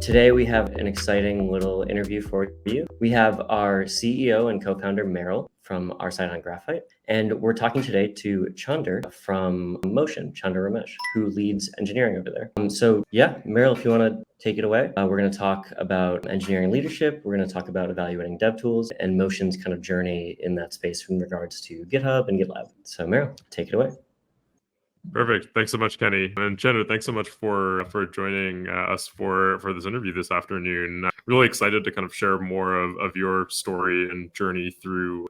Today we have an exciting little interview for you. We have our CEO and co-founder Meryl from our side on Graphite, and we're talking today to Chander from Motion, Chander Ramesh, who leads engineering over there. Meryl, if you want to take it away, we're going to talk about engineering leadership. We're going to talk about evaluating dev tools and Motion's kind of journey in that space in regards to GitHub and GitLab. So Meryl, take it away. Perfect. Thanks so much, Kenny. And Jenna, thanks so much for joining us for this interview this afternoon. Really excited to kind of share more of your story and journey through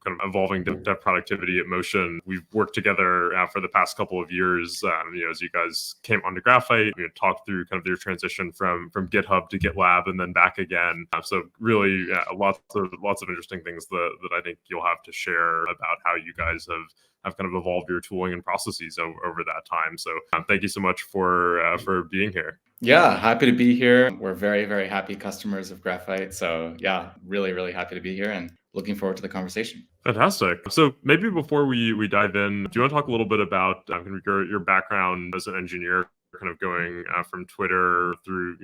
kind of evolving dev productivity at Motion. We've worked together for the past couple of years. As you guys came onto Graphite, talked through kind of your transition from GitHub to GitLab and then back again. So really, lots of interesting things that I think you'll have to share about how you guys have kind of evolved your tooling and processes over that time. So thank you so much for being here. Yeah, happy to be here. We're very, very happy customers of Graphite. So yeah, really, really happy to be here and looking forward to the conversation. Fantastic. So maybe before we dive in, do you want to talk a little bit about your background as an engineer, kind of going from Twitter through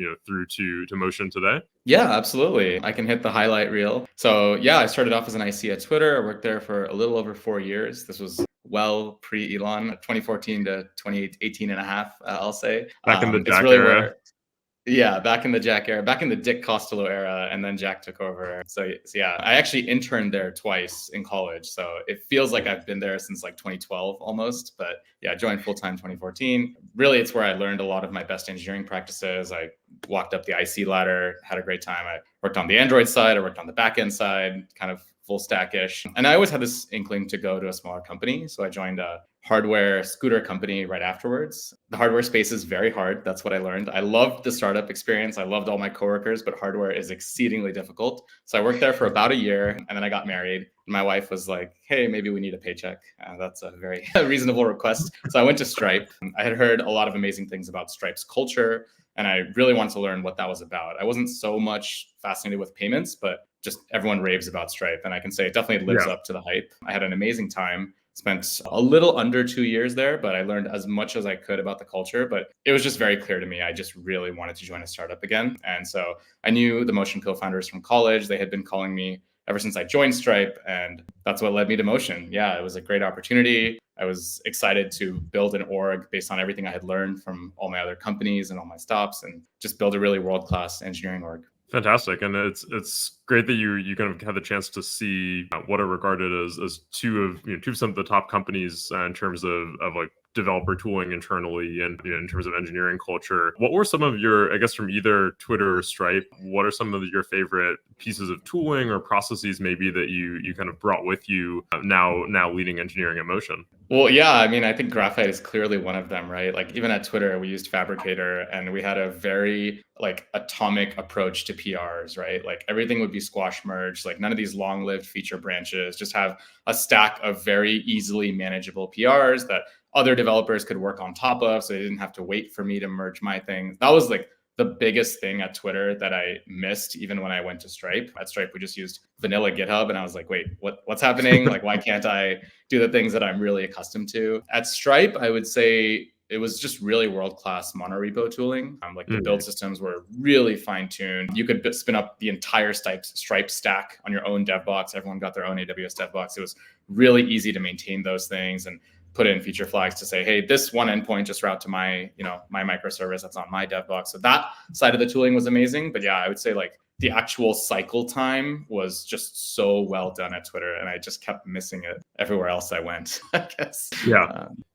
to Motion today? Yeah, absolutely. I can hit the highlight reel. So yeah, I started off as an IC at Twitter. I worked there for a little over 4 years. This was well pre-Elon, 2014 to 2018 and a half, I'll say. Back in the Jack era. Yeah, back in the Jack era, back in the Dick Costello era, and then Jack took over. So yeah, I actually interned there twice in college. So it feels like I've been there since like 2012 almost. But yeah, I joined full-time 2014. Really, it's where I learned a lot of my best engineering practices. I walked up the IC ladder, had a great time. I worked on the Android side, I worked on the backend side, kind of full stack-ish. And I always had this inkling to go to a smaller company. So I joined a hardware scooter company right afterwards. The hardware space is very hard. That's what I learned. I loved the startup experience. I loved all my coworkers, but hardware is exceedingly difficult. So I worked there for about a year and then I got married. My wife was like, hey, maybe we need a paycheck. That's a very reasonable request. So I went to Stripe. I had heard a lot of amazing things about Stripe's culture, and I really wanted to learn what that was about. I wasn't so much fascinated with payments, but just everyone raves about Stripe. And I can say it definitely lives up to the hype. I had an amazing time. Spent a little under 2 years there, but I learned as much as I could about the culture. But it was just very clear to me, I just really wanted to join a startup again. And so I knew the Motion co-founders from college. They had been calling me ever since I joined Stripe, and that's what led me to Motion. Yeah, it was a great opportunity. I was excited to build an org based on everything I had learned from all my other companies and all my stops, and just build a really world-class engineering org. Fantastic. And it's great that you kind of had the chance to see what are regarded as two of some of the top companies in terms of like developer tooling internally and in terms of engineering culture. What were some of your, I guess, from either Twitter or Stripe, what are some of your favorite pieces of tooling or processes maybe that you kind of brought with you now leading engineering at Motion? Well, yeah, I mean, I think Graphite is clearly one of them, right? Like even at Twitter, we used Fabricator and we had a very like atomic approach to PRs, right? Like everything would be squash merged, like none of these long-lived feature branches, just have a stack of very easily manageable PRs that other developers could work on top of, so they didn't have to wait for me to merge my thing. That was like the biggest thing at Twitter that I missed even when I went to Stripe. At Stripe, we just used vanilla GitHub and I was like, wait, what's happening? Like, why can't I do the things that I'm really accustomed to? At Stripe, I would say it was just really world-class monorepo tooling. The build systems were really fine-tuned. You could spin up the entire Stripe stack on your own dev box. Everyone got their own AWS dev box. It was really easy to maintain those things and put in feature flags to say, hey, this one endpoint just route to my microservice that's on my dev box. So that side of the tooling was amazing. But yeah, I would say like the actual cycle time was just so well done at Twitter, and I just kept missing it everywhere else I went, I guess.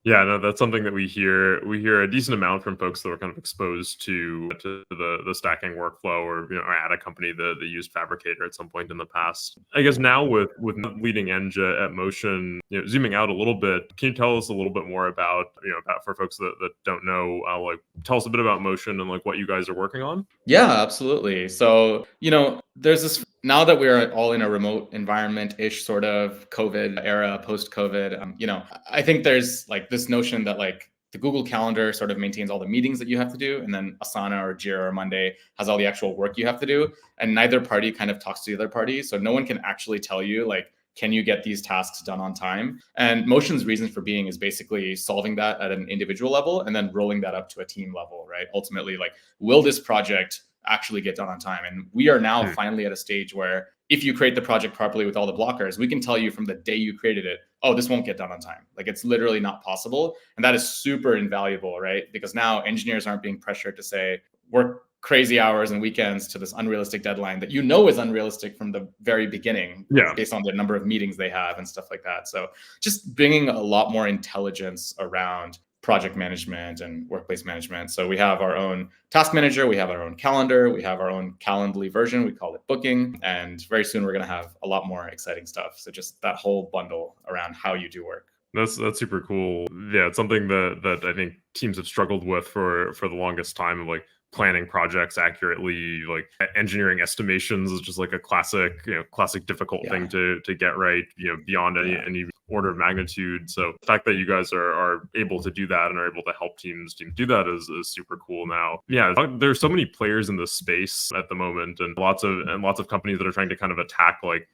No, that's something that we hear a decent amount from folks that were kind of exposed to the stacking workflow or at a company that used Fabricator at some point in the past. I guess now with leading Eng at Motion, zooming out a little bit, can you tell us a little bit more about for folks that don't know, tell us a bit about Motion and like what you guys are working on? Yeah, absolutely. So there's this, now that we're all in a remote environment-ish sort of COVID era, post-COVID, I think there's like this notion that like the Google Calendar sort of maintains all the meetings that you have to do, and then Asana or Jira or Monday has all the actual work you have to do, and neither party kind of talks to the other party. So no one can actually tell you like, can you get these tasks done on time? And Motion's reason for being is basically solving that at an individual level and then rolling that up to a team level, right? Ultimately, like, will this project actually get done on time. And we are now Hmm. finally at a stage where if you create the project properly with all the blockers, we can tell you from the day you created it, oh, this won't get done on time. Like it's literally not possible. And that is super invaluable, right? Because now engineers aren't being pressured to say, work crazy hours and weekends to this unrealistic deadline that you know is unrealistic from the very beginning Yeah. based on the number of meetings they have and stuff like that. So just bringing a lot more intelligence around project management and workplace management. So we have our own task manager, we have our own calendar, we have our own Calendly version, we call it booking. And very soon we're going to have a lot more exciting stuff. So just that whole bundle around how you do work. That's super cool. Yeah, it's something that I think teams have struggled with for the longest time, of like planning projects accurately. Like engineering estimations is just like a classic difficult thing to get right, beyond any order of magnitude. So the fact that you guys are able to do that and are able to help teams do that is super cool now. Yeah, there's so many players in this space at the moment, and lots of companies that are trying to kind of attack like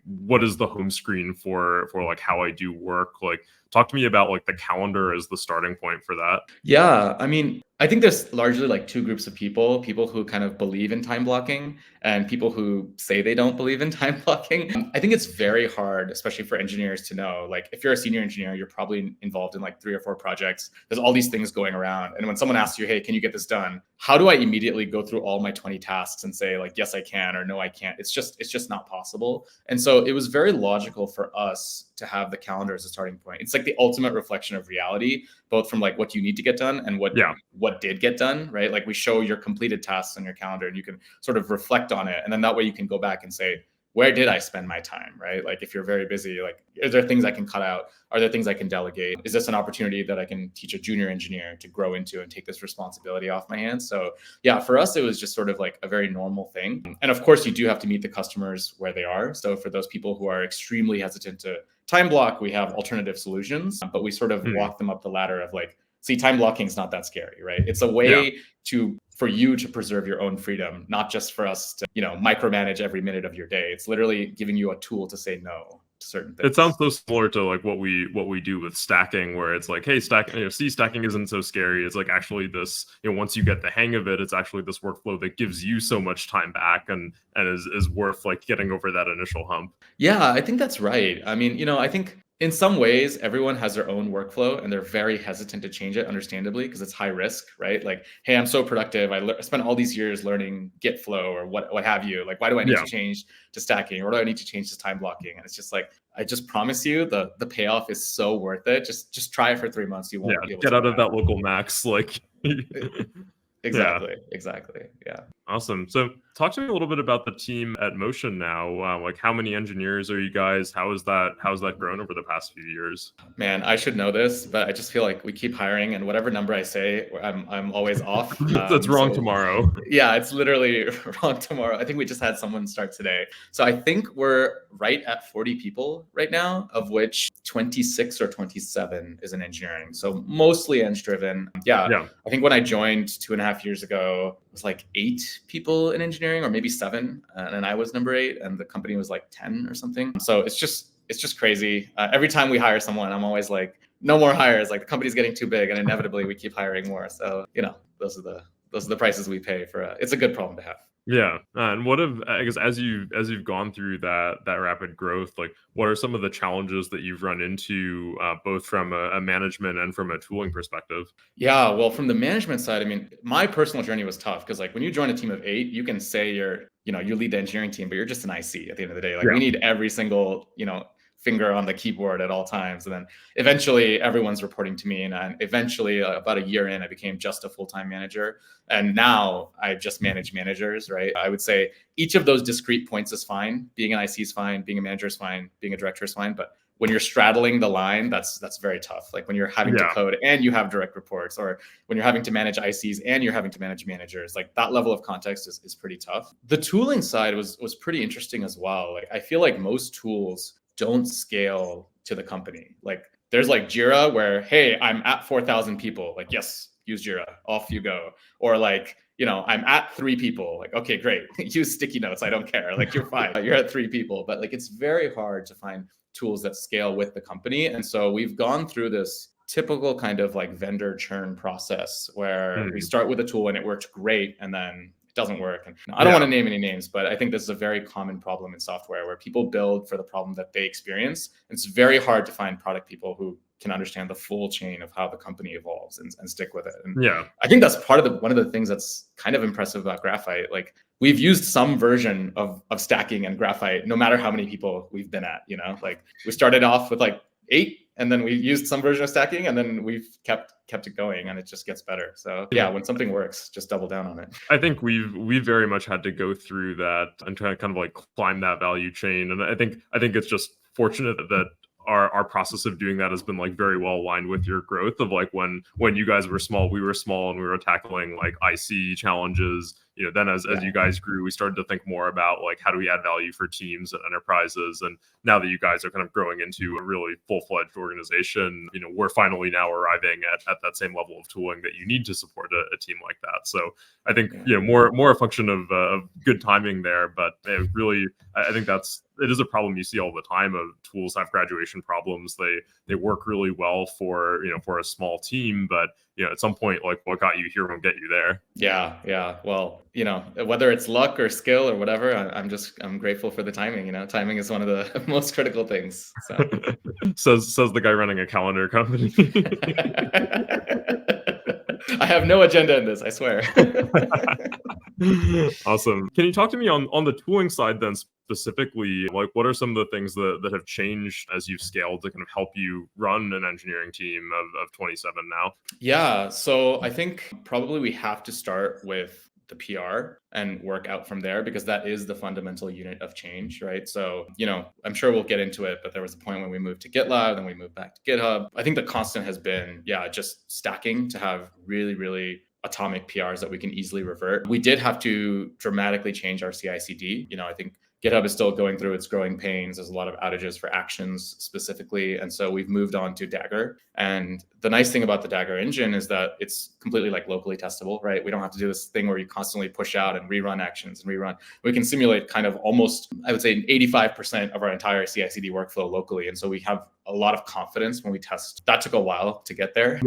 what is the home screen for like how I do work. Like talk to me about like the calendar as the starting point for that. Yeah, I mean, I think there's largely like two groups of people who kind of believe in time blocking and people who say they don't believe in time blocking. I think it's very hard, especially for engineers, to know, like if you're a senior engineer, you're probably involved in like 3 or 4 projects. There's all these things going around. And when someone asks you, hey, can you get this done? How do I immediately go through all my 20 tasks and say like, yes, I can, or no, I can't? It's just not possible. And so it was very logical for us to have the calendar as a starting point. It's like the ultimate reflection of reality, both from like what you need to get done and what did get done, right? Like we show your completed tasks on your calendar and you can sort of reflect on it. And then that way you can go back and say, where did I spend my time, right? Like if you're very busy, like, are there things I can cut out? Are there things I can delegate? Is this an opportunity that I can teach a junior engineer to grow into and take this responsibility off my hands? So yeah, for us, it was just sort of like a very normal thing. And of course, you do have to meet the customers where they are. So for those people who are extremely hesitant to time block, we have alternative solutions, but we sort of walk them up the ladder of like, see, time blocking is not that scary, right? It's a way for you to preserve your own freedom, not just for us to, micromanage every minute of your day. It's literally giving you a tool to say no to certain things. It sounds so similar to like what we do with stacking, where it's like, hey, stacking isn't so scary. It's like actually this, once you get the hang of it, it's actually this workflow that gives you so much time back and is worth like getting over that initial hump. Yeah, I think that's right. I mean, I think in some ways, everyone has their own workflow and they're very hesitant to change it, understandably, because it's high risk, right? Like, hey, I'm so productive. I spent all these years learning Git flow or what have you. Like, why do I need to change to stacking? Or do I need to change to time blocking? And it's just like, I just promise you the payoff is so worth it. Just try it for 3 months. You won't be able to get out of that local max. Like Exactly. Yeah. Awesome. So talk to me a little bit about the team at Motion now. Like how many engineers are you guys? How's that grown over the past few years? Man, I should know this, but I just feel like we keep hiring and whatever number I say, I'm always off. That's wrong tomorrow. Yeah, it's literally wrong tomorrow. I think we just had someone start today. So I think we're right at 40 people right now, of which 26 or 27 is in engineering. So mostly eng driven. Yeah. I think when I joined 2.5 years ago, it was like 8 people in engineering, or maybe 7, and I was number 8, and the company was like 10 or something. So it's just crazy. Every time we hire someone, I'm always like, no more hires. Like the company's getting too big, and inevitably we keep hiring more. So those are the prices we pay for. It's a good problem to have. Yeah, and I guess as you've gone through that rapid growth, like what are some of the challenges that you've run into, both from a management and from a tooling perspective? Yeah, well, from the management side, I mean, my personal journey was tough because like when you join a team of 8, you can say you lead the engineering team, but you're just an IC at the end of the day. Like we need every single finger on the keyboard at all times. And then eventually everyone's reporting to me. And eventually about a year in, I became just a full-time manager. And now I just manage managers, right? I would say each of those discrete points is fine. Being an IC is fine. Being a manager is fine. Being a director is fine. But when you're straddling the line, that's very tough. Like when you're having to code and you have direct reports, or when you're having to manage ICs and you're having to manage managers, like that level of context is pretty tough. The tooling side was pretty interesting as well. Like I feel like most tools don't scale to the company. Like there's like Jira where, hey, I'm at 4,000 people. Like, yes, use Jira, off you go. Or like, I'm at 3 people. Like, okay, great. Use sticky notes. I don't care. Like you're fine. You're at 3 people. But like, it's very hard to find tools that scale with the company. And so we've gone through this typical kind of like vendor churn process where we start with a tool and it worked great. And then it doesn't work. And I don't want to name any names, but I think this is a very common problem in software where people build for the problem that they experience. It's very hard to find product people who can understand the full chain of how the company evolves and stick with it. And I think that's part of one of the things that's kind of impressive about Graphite. Like, we've used some version of stacking and Graphite, no matter how many people we've been at, like we started off with like 8, and then we used some version of stacking, and then we've kept it going, and it just gets better. So when something works, just double down on it. I think we've very much had to go through that and try to kind of like climb that value chain. And I think it's just fortunate that our process of doing that has been like very well aligned with your growth of like when you guys were small, we were small, and we were tackling like IC challenges. Then as you guys grew, we started to think more about like, how do we add value for teams and enterprises? And now that you guys are kind of growing into a really full-fledged organization, we're finally now arriving at that same level of tooling that you need to support a team like that. So I think, more a function of good timing there, but really, I think it is a problem you see all the time of tools have graduation problems. They work really well for a small team, but at some point, like what got you here won't get you there. Yeah. Well, whether it's luck or skill or whatever, I'm grateful for the timing. Timing is one of the most critical things. So. says the guy running a calendar company. I have no agenda in this, I swear. Awesome. Can you talk to me on the tooling side then specifically? Like, what are some of the things that have changed as you've scaled to kind of help you run an engineering team of 27 now? Yeah. So I think probably we have to start with the PR and work out from there, because that is the fundamental unit of change, right? So, I'm sure we'll get into it, but there was a point when we moved to GitLab, then we moved back to GitHub. I think the constant has been, just stacking to have really, really atomic PRs that we can easily revert. We did have to dramatically change our CI/CD. I think GitHub is still going through its growing pains. There's a lot of outages for actions specifically. And so we've moved on to Dagger. And the nice thing about the Dagger engine is that it's completely like locally testable, right? We don't have to do this thing where you constantly push out and rerun actions and rerun. We can simulate kind of almost, I would say 85% of our entire CI/CD workflow locally. And so we have a lot of confidence when we test. That took a while to get there,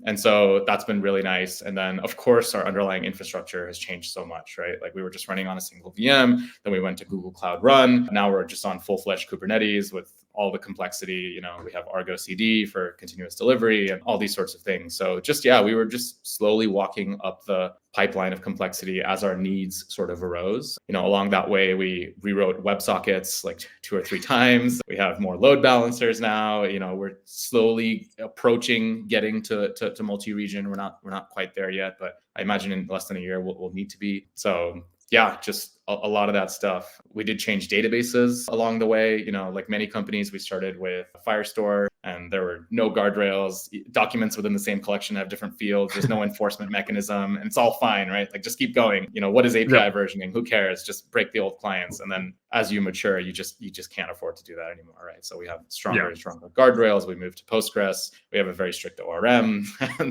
and so that's been really nice. And then of course, our underlying infrastructure has changed so much, right? Like we were just running on a single VM, then we went to Google Cloud Run. Now we're just on full-fledged Kubernetes with all the complexity. We have Argo CD for continuous delivery and all these sorts of things. So we were just slowly walking up the pipeline of complexity as our needs sort of arose. Along that way, we rewrote WebSockets like 2 or 3 times. We have more load balancers now. We're slowly approaching getting to multi-region. We're not quite there yet, but I imagine in less than a year we'll need to be. So just a lot of that stuff. We did change databases along the way. Like many companies, we started with Firestore, and there were no guardrails. Documents within the same collection have different fields. There's no enforcement mechanism, and it's all fine, right? Like just keep going. What is API versioning? Who cares? Just break the old clients. And then as you mature, you just can't afford to do that anymore, right? So we have stronger and stronger guardrails. We moved to Postgres. We have a very strict ORM.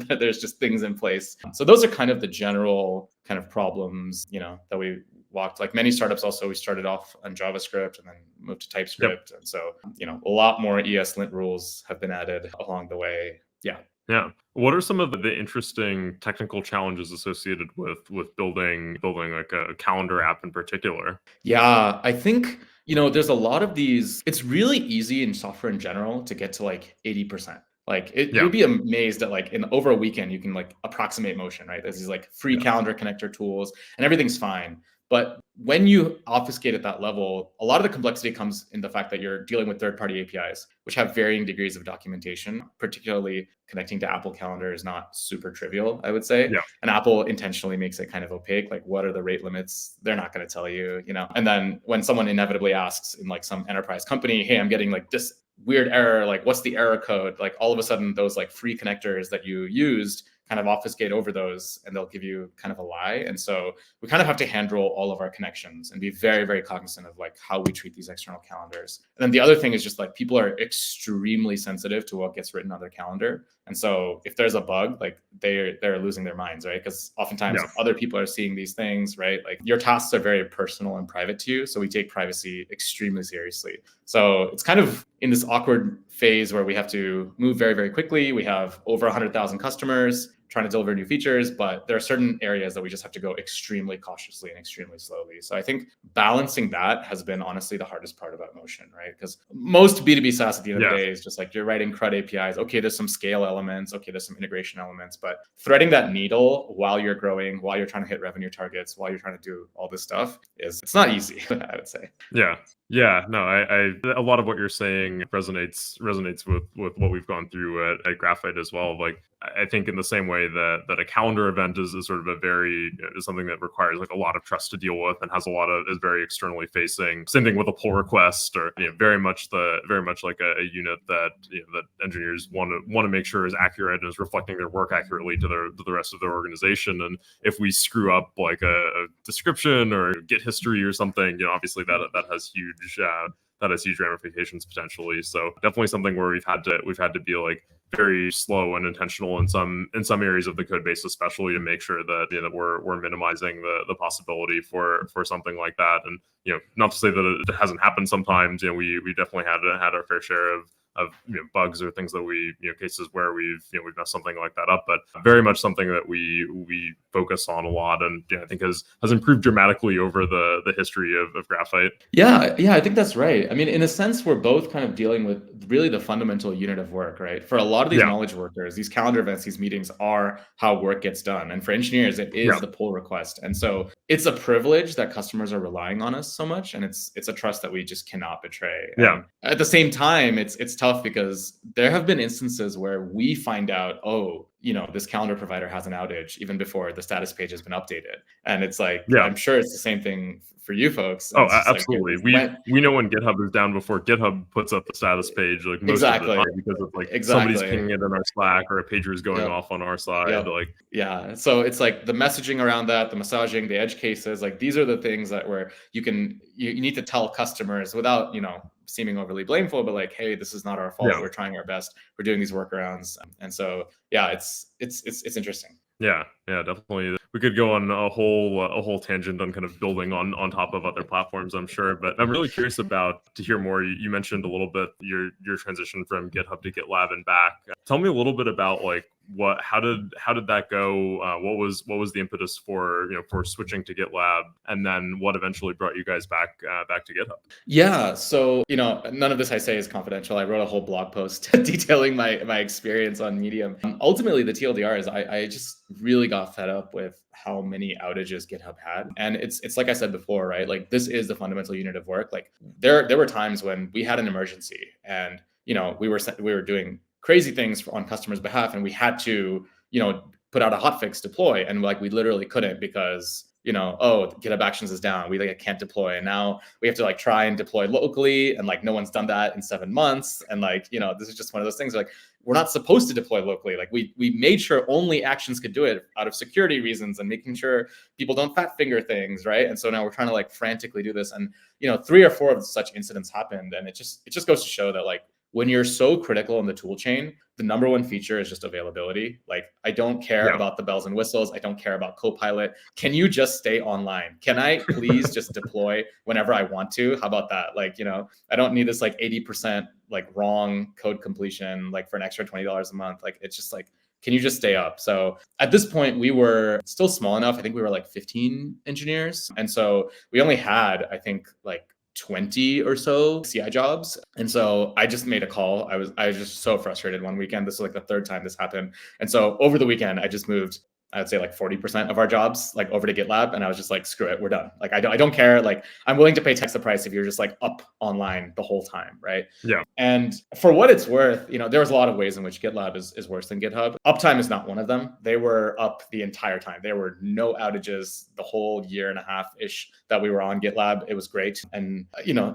There's just things in place. So those are kind of the general kind of problems, that we walked. Like many startups also, we started off on JavaScript and then moved to TypeScript. And so, a lot more ESLint rules have been added along the way. Yeah. What are some of the interesting technical challenges associated with building like a calendar app in particular? Yeah, I think, there's a lot of these. It's really easy in software in general to get to like 80%. Like you'd be amazed at like over a weekend, you can like approximate motion, right? There's these like free calendar connector tools and everything's fine. But when you obfuscate at that level, a lot of the complexity comes in the fact that you're dealing with third-party APIs, which have varying degrees of documentation. Particularly connecting to Apple Calendar is not super trivial, I would say. And Apple intentionally makes it kind of opaque. Like, what are the rate limits? They're not going to tell you, And then when someone inevitably asks in like some enterprise company, hey, I'm getting like this weird error, like what's the error code? Like all of a sudden those like free connectors that you used kind of obfuscate over those, and they'll give you kind of a lie. And so we kind of have to hand roll all of our connections and be very, very cognizant of like how we treat these external calendars. And then the other thing is just like people are extremely sensitive to what gets written on their calendar. And so if there's a bug, like they're losing their minds, right? Because oftentimes other people are seeing these things, right? Like your tasks are very personal and private to you. So we take privacy extremely seriously. So it's kind of in this awkward phase where we have to move very, very quickly. We have over 100,000 customers. trying to deliver new features, but there are certain areas that we just have to go extremely cautiously and extremely slowly. So I think balancing that has been honestly the hardest part about Motion, right? Because most B2B SaaS at the end of the day is just like you're writing CRUD APIs. Okay, there's some scale elements. Okay, there's some integration elements, but threading that needle while you're growing, while you're trying to hit revenue targets, while you're trying to do all this stuff it's not easy, I would say. Yeah, no, I a lot of what you're saying resonates with what we've gone through at Graphite as well. Like, I think in the same way that a calendar event is sort of is something that requires like a lot of trust to deal with and is very externally facing. Same thing with a pull request, or very much like a unit that that engineers want to make sure is accurate and is reflecting their work accurately to the rest of their organization. And if we screw up like a description or Git history or something, obviously that has huge ramifications potentially. So definitely something where we've had to be like very slow and intentional in some areas of the code base, especially to make sure that that we're minimizing the possibility for something like that. And not to say that it hasn't happened sometimes. We definitely had our fair share of bugs or things that cases where we've messed something like that up, but very much something that we focus on a lot, and I think has improved dramatically over the history of Graphite. Yeah, I think that's right. I mean, in a sense, we're both kind of dealing with really the fundamental unit of work, right? For a lot of these knowledge workers, these calendar events, these meetings are how work gets done, and for engineers, it is the pull request. And so it's a privilege that customers are relying on us so much, and it's a trust that we just cannot betray. And at the same time, it's tough because there have been instances where we find out, this calendar provider has an outage even before the status page has been updated. And it's like, I'm sure it's the same thing for you folks. Oh, absolutely. We know when GitHub is down before GitHub puts up the status page, like most of the time, because it's like somebody's pinging it in our Slack or a pager is going off on our side. So it's like the messaging around that, the massaging, the edge cases, like these are the things that where you need to tell customers without, seeming overly blameful, but like, hey, this is not our fault. We're trying our best. We're doing these workarounds. And so, it's interesting. Yeah, definitely. We could go on a whole tangent on kind of building on top of other platforms, I'm sure. But I'm really curious to hear more. You mentioned a little bit your transition from GitHub to GitLab and back. Tell me a little bit about like how did that go? What was the impetus for switching to GitLab, and then what eventually brought you guys back to GitHub? Yeah, so none of this I say is confidential. I wrote a whole blog post detailing my experience on Medium. Ultimately, the TLDR is I just really got fed up with how many outages GitHub had, and it's like I said before, right? Like this is the fundamental unit of work. Like there were times when we had an emergency, and we were doing crazy things on customers' behalf, and we had to put out a hotfix deploy, and like we literally couldn't because GitHub Actions is down, we can't deploy, and now we have to like try and deploy locally, and like no one's done that in 7 months, and like this is just one of those things like we're not supposed to deploy locally. Like we made sure only Actions could do it out of security reasons and making sure people don't fat finger things, right? And so now we're trying to like frantically do this, and 3 or 4 of such incidents happened, and it just goes to show that like when you're so critical in the tool chain, the number one feature is just availability. Like, I don't care about the bells and whistles. I don't care about Copilot. Can you just stay online? Can I please just deploy whenever I want to? How about that? Like, I don't need this like 80% like wrong code completion, like for an extra $20 a month. Like, it's just like, can you just stay up? So at this point, we were still small enough. I think we were like 15 engineers. And so we only had, I think, like 20 or so CI jobs. And so I just made a call. I was just so frustrated one weekend. This is like the 3rd time this happened. And so over the weekend, I just moved, I would say like 40% of our jobs like over to GitLab. And I was just like, screw it, we're done. Like, I don't care. Like, I'm willing to pay twice the price if you're just like up online the whole time, right? Yeah. And for what it's worth, there was a lot of ways in which GitLab is worse than GitHub. Uptime is not one of them. They were up the entire time. There were no outages the whole 1.5-ish that we were on GitLab. It was great. And,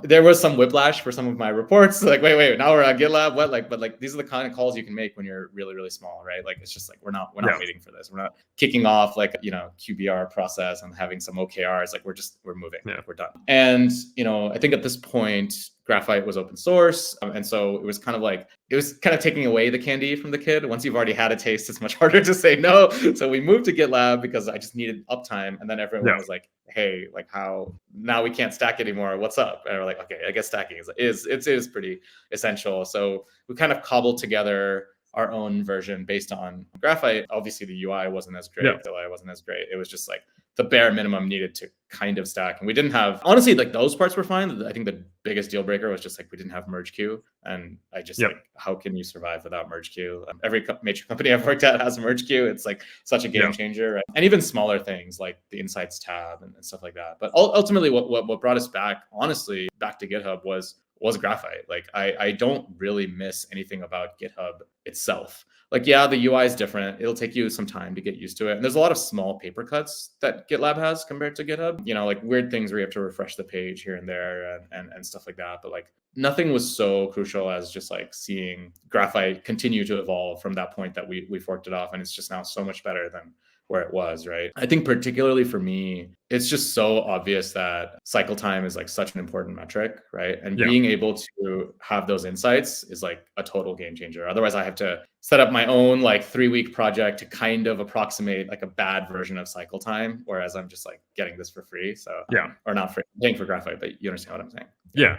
there was some whiplash for some of my reports. Like, wait, now we're on GitLab. What? Like, but like, these are the kind of calls you can make when you're really, really small, right? Like, it's just like, we're not waiting for this. We're not kicking off like, QBR process and having some OKRs. Like, we're moving, we're done. And, I think at this point, Graphite was open source. And so it was kind of taking away the candy from the kid. Once you've already had a taste, it's much harder to say no. So we moved to GitLab because I just needed uptime. And then everyone was like, hey, like how now we can't stack anymore. What's up? And we're like, okay, I guess stacking is pretty essential. So we kind of cobbled together our own version based on Graphite. Obviously, the UI wasn't as great. Yeah. The UI wasn't as great. It was just like the bare minimum needed to kind of stack. And we didn't have, honestly, like those parts were fine. I think the biggest deal breaker was just like we didn't have merge queue. And I just like, how can you survive without merge queue? Every major company I've worked at has a merge queue. It's like such a game changer. Right? And even smaller things like the Insights tab and stuff like that. But ultimately, what brought us back, honestly, back to GitHub was Graphite. Like I don't really miss anything about GitHub itself. Like, yeah, the UI is different. It'll take you some time to get used to it. And there's a lot of small paper cuts that GitLab has compared to GitHub, you know, like weird things where you have to refresh the page here and there and stuff like that. But like nothing was so crucial as just like seeing Graphite continue to evolve from that point that we forked it off. And it's just now so much better than where it was, right? I think particularly for me, it's just so obvious that cycle time is like such an important metric, right? And being able to have those insights is like a total game changer. Otherwise, I have to set up my own like 3-week project to kind of approximate like a bad version of cycle time, whereas I'm just like getting this for free. So or not free, paying for Graphite, but you understand what I'm saying. Yeah.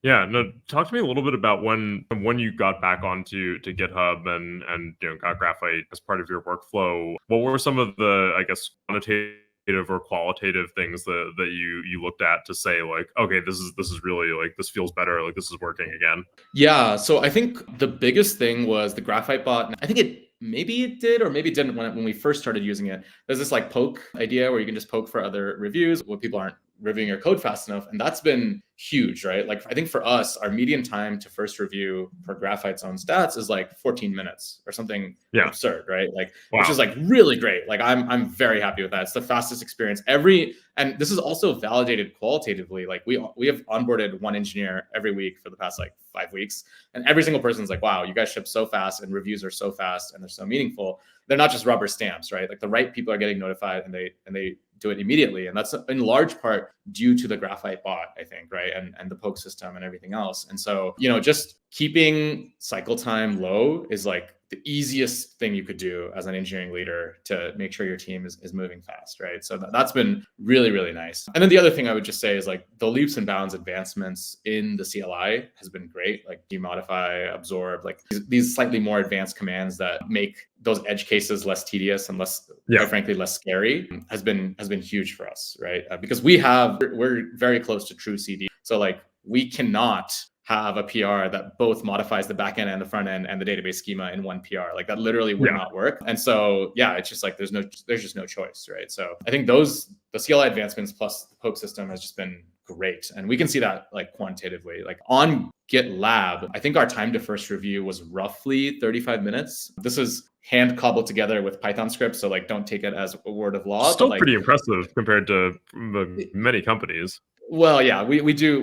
No, talk to me a little bit about when you got back onto GitHub and you know got Graphite as part of your workflow. What were some of the, I guess, quantitative or qualitative things that you looked at to say like, okay, this is really like this feels better, like this is working again? Yeah. So I think the biggest thing was the Graphite bot. I think maybe it did or maybe it didn't when we first started using it. There's this like poke idea where you can just poke for other reviews when people aren't reviewing your code fast enough. And that's been huge, right? Like I think for us, our median time to first review for Graphite's own stats is like 14 minutes or something absurd, right? Like, which is like really great. Like I'm very happy with that. It's the fastest experience. And this is also validated qualitatively. Like we have onboarded one engineer every week for the past like 5 weeks. And every single person's like, wow, you guys ship so fast and reviews are so fast and they're so meaningful. They're not just rubber stamps, right? Like the right people are getting notified and they do it immediately. And that's in large part due to the Graphite bot, I think, right? And the poke system and everything else. And so, you know, just keeping cycle time low is like the easiest thing you could do as an engineering leader to make sure your team is moving fast, right? So that's been really, really nice. And then the other thing I would just say is like the leaps and bounds advancements in the CLI has been great. Like demodify, absorb, like these slightly more advanced commands that make those edge cases less tedious and less, quite frankly, less scary has been huge for us, right? Because we're very close to true CD. So like we cannot have a PR that both modifies the backend and the front end and the database schema in one PR. Like that literally would not work. And so, it's just like, there's just no choice, right? So I think the CLI advancements plus the poke system has just been great. And we can see that like quantitatively, like on GitLab, I think our time to first review was roughly 35 minutes. This is hand cobbled together with Python scripts. So like, don't take it as a word of law. Still but, like, pretty impressive compared to many companies. Well, yeah, we do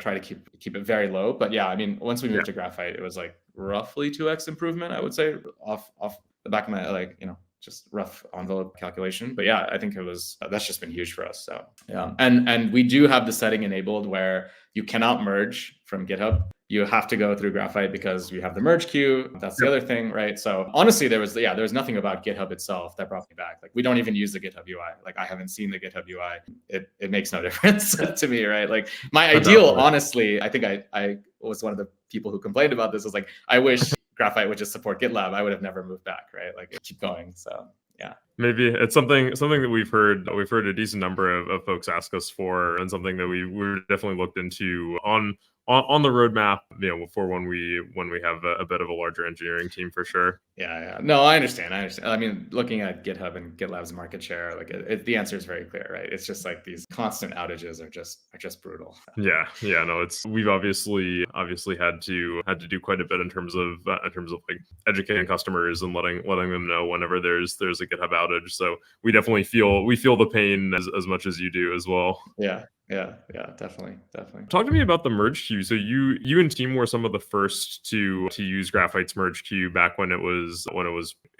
try to keep it very low, but yeah, I mean, once we moved to Graphite, it was like roughly 2x improvement, I would say, off the back of my just rough envelope calculation. But yeah, I think that's just been huge for us. So yeah, and we do have the setting enabled where you cannot merge from GitHub. You have to go through Graphite because we have the merge queue. That's the other thing, right? So honestly, there was nothing about GitHub itself that brought me back. Like we don't even use the GitHub UI. Like I haven't seen the GitHub UI. It makes no difference to me, right? Like my ideal, honestly, I think I was one of the people who complained about this. Was like, I wish Graphite would just support GitLab. I would have never moved back, right? Like keep going. So yeah. Maybe it's something that we've heard a decent number of folks ask us for, and something that we're definitely looked into on the roadmap, for when we have a bit of a larger engineering team for sure. Yeah. No, I understand. I mean, looking at GitHub and GitLab's market share, like the answer is very clear, right? It's just like these constant outages are just brutal. Yeah. No, we've obviously had to do quite a bit in terms of like educating customers and letting them know whenever there's a GitHub outage. So we definitely feel the pain as much as you do as well. Yeah, definitely. Talk to me about the merge queue. So you and team were some of the first to use Graphite's merge queue back when it was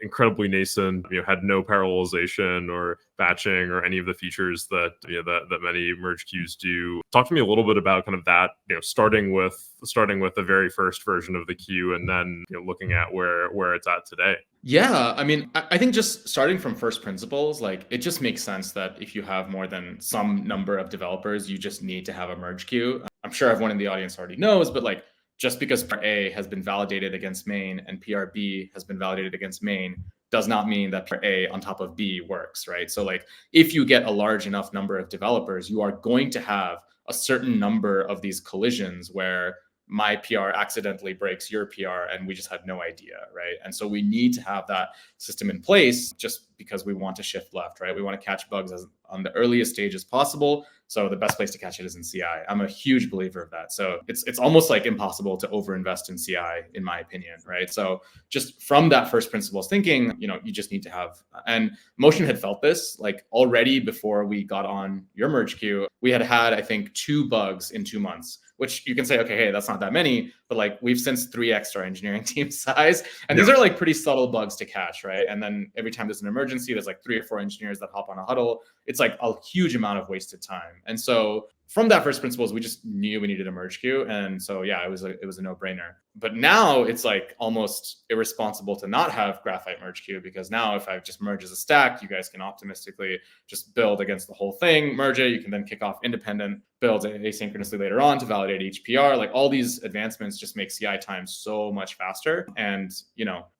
incredibly nascent. Had no parallelization or batching or any of the features that that many merge queues do. Talk to me a little bit about kind of that. Starting with the very first version of the queue and then looking at where it's at today. Yeah, I mean, I think just starting from first principles, like it just makes sense that if you have more than some number of developers, you just need to have a merge queue. I'm sure everyone in the audience already knows, but like just because PR A has been validated against main and PR B has been validated against main does not mean that PR A on top of B works, right? So like if you get a large enough number of developers, you are going to have a certain number of these collisions where my PR accidentally breaks your PR and we just had no idea, right? And so we need to have that system in place just because we want to shift left, right? We want to catch bugs on the earliest stages possible. So the best place to catch it is in CI. I'm a huge believer of that. So it's almost like impossible to overinvest in CI, in my opinion, right? So just from that first principles thinking, you just need to have, and Motion had felt this like already before we got on your merge queue. We had I think 2 bugs in 2 months, which you can say, okay, hey, that's not that many, but like we've since 3x our engineering team size. And these are like pretty subtle bugs to catch, right? And then every time there's an emergency, there's like 3 or 4 engineers that hop on a huddle. It's like a huge amount of wasted time. And so from that first principles, we just knew we needed a merge queue. And so, yeah, it was a no-brainer. But now it's like almost irresponsible to not have Graphite merge queue, because now if I just merge as a stack, you guys can optimistically just build against the whole thing, merge it. You can then kick off independent builds asynchronously later on to validate each PR. Like all these advancements just make CI time so much faster. And,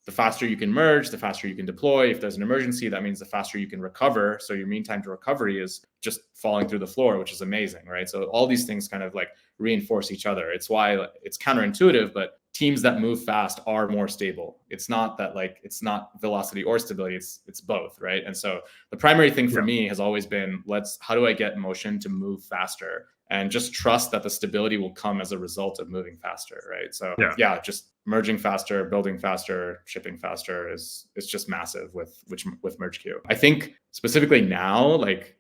the faster you can merge, the faster you can deploy. If there's an emergency, that means the faster you can recover. So your mean time to recovery is just falling through the floor, which is amazing, right? So all these things kind of like reinforce each other. It's why it's counterintuitive, but teams that move fast are more stable. It's not that like, it's not velocity or stability, it's both, right? And so the primary thing for me has always been, how do I get Motion to move faster? And just trust that the stability will come as a result of moving faster, right? So just merging faster, building faster, shipping faster is just massive with merge queue. I think specifically now, like,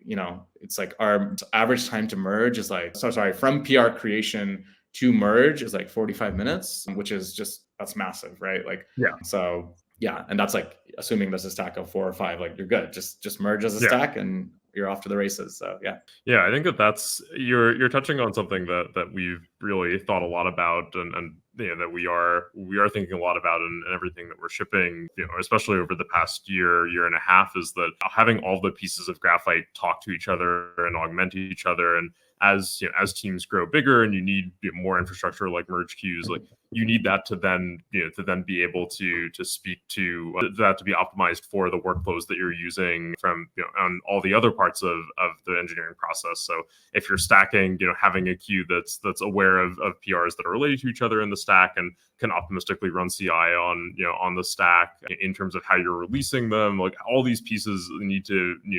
it's like our average time to merge is like, from PR creation to merge is like 45 minutes, which is that's massive, right? Like, and that's like assuming there's a stack of 4 or 5, like you're good. Just merge as a stack and you're off to the races. So I think that's you're touching on something that we've really thought a lot about, and that we are thinking a lot about in everything that we're shipping, especially over the past year and a half, is that having all the pieces of Graphite talk to each other and augment each other. And as teams grow bigger and you need more infrastructure like merge queues, like you need that to then be able to speak to that, to be optimized for the workflows that you're using from on all the other parts of the engineering process. So if you're stacking, having a queue that's aware of PRs that are related to each other in the stack and can optimistically run CI on the stack in terms of how you're releasing them. Like all these pieces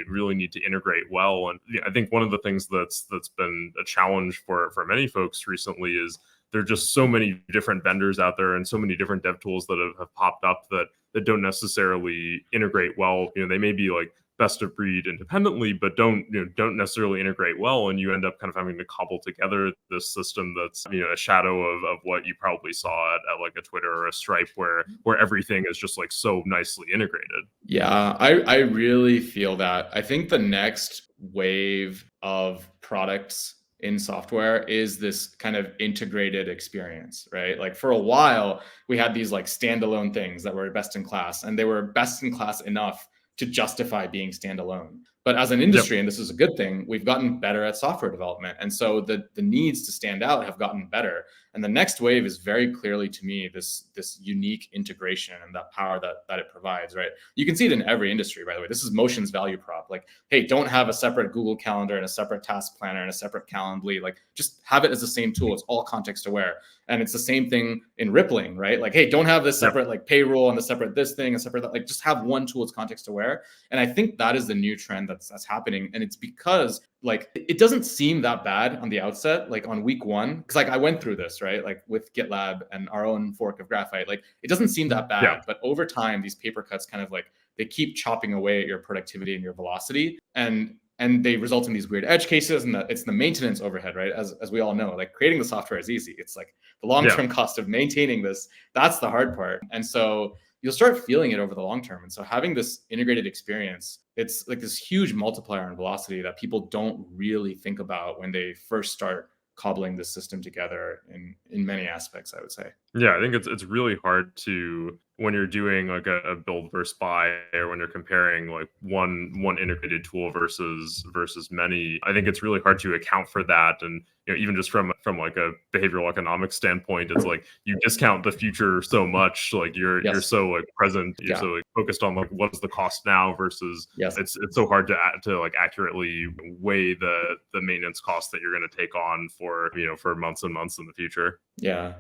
really need to integrate well. And I think one of the things that's been a challenge for many folks recently is there are just so many different vendors out there and so many different dev tools that have popped up that don't necessarily integrate well. They may be like best of breed independently, but don't necessarily integrate well, and you end up kind of having to cobble together this system that's a shadow of what you probably saw at like a Twitter or a Stripe, where everything is just like so nicely integrated. Yeah, I really feel that. I think the next wave of products in software is this kind of integrated experience, right? Like for a while, we had these like standalone things that were best in class, and they were best in class enough to justify being standalone. But as an industry, and this is a good thing, we've gotten better at software development. And so the needs to stand out have gotten better. And the next wave is very clearly, to me, this unique integration and that power that it provides, right? You can see it in every industry, by the way. This is Motion's value prop. Like, hey, don't have a separate Google Calendar and a separate task planner and a separate Calendly. Like, just have it as the same tool. It's all context aware. And it's the same thing in Rippling, right? Like, hey, don't have this separate like payroll and the separate this thing and separate that. Like, just have one tool. It's context aware. And I think that is the new trend that's happening. And it's because like it doesn't seem that bad on the outset, like on week 1, because like I went through this, right? Like with GitLab and our own fork of Graphite, like it doesn't seem that bad, but over time, these paper cuts kind of like they keep chopping away at your productivity and your velocity, and they result in these weird edge cases, and it's the maintenance overhead, right? As we all know, like creating the software is easy. It's like the long-term cost of maintaining this, that's the hard part. And so you'll start feeling it over the long term. And so having this integrated experience, it's like this huge multiplier on velocity that people don't really think about when they first start cobbling this system together in many aspects, I would say. Yeah, I think it's really hard to, when you're doing like a build versus buy, or when you're comparing like one integrated tool versus many, I think it's really hard to account for that and even just from like a behavioral economics standpoint, it's like you discount the future so much. Like you're so like present, you're so like focused on like what's the cost now versus it's so hard to like accurately weigh the maintenance costs that you're going to take on for for months and months in the future. Yeah.